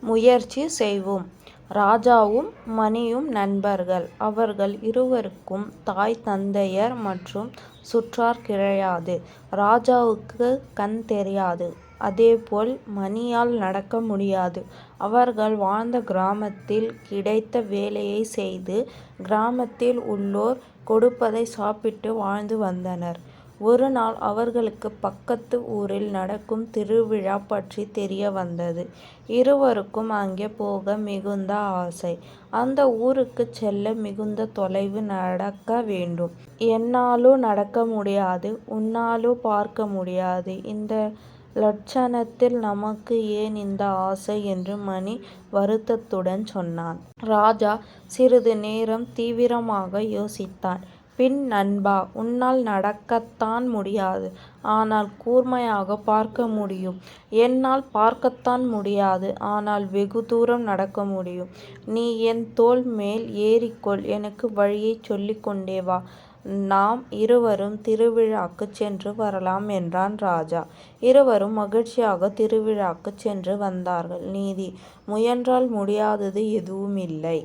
முயற்சி செய்வோம். ராஜாவும் மணியும் நண்பர்கள். அவர்கள் இருவருக்கும் தாய் தந்தையர் மற்றும் சுற்றார் கிடையாது. ராஜாவுக்கு கண் தெரியாது. அதேபோல் மணியால் நடக்க முடியாது. அவர்கள் வாழ்ந்த கிராமத்தில் கிடைத்த வேலையை செய்து கிராமத்தில் உள்ளோர் கொடுப்பதை சாப்பிட்டு வாழ்ந்து வந்தனர். ஒரு நாள் அவர்களுக்கு பக்கத்து ஊரில் நடக்கும் திருவிழா பற்றி தெரிய வந்தது. இருவருக்கும் அங்கே போக மிகுந்த ஆசை. அந்த ஊருக்கு செல்ல மிகுந்த தொலைவு நடக்க வேண்டும். என்னாலோ நடக்க முடியாது, உன்னாலோ பார்க்க முடியாது. இந்த லட்சணத்தில் நமக்கு ஏன் இந்த ஆசை என்று மணி வருத்தத்துடன் சொன்னான். ராஜா சிறிது நேரம் தீவிரமாக யோசித்தான். பின், நண்பா, உன்னால் நடக்கத்தான் முடியாது. ஆனால் கூர்மையாக பார்க்க முடியும். என்னால் பார்க்கத்தான் முடியாது. ஆனால் வெகு தூரம் நடக்க முடியும். நீ என் தோள் மேல் ஏறிக்கொள். எனக்கு வழியைச் சொல்லிக் கொண்டே வா. நாம் இருவரும் திருவிழாக்குச் சென்று வரலாம் என்றான் ராஜா. இருவரும் மகிழ்ச்சியாக திருவிழாக்குச் சென்று வந்தார்கள். நீதி: முயன்றால் முடியாதது எதுவுமில்லை.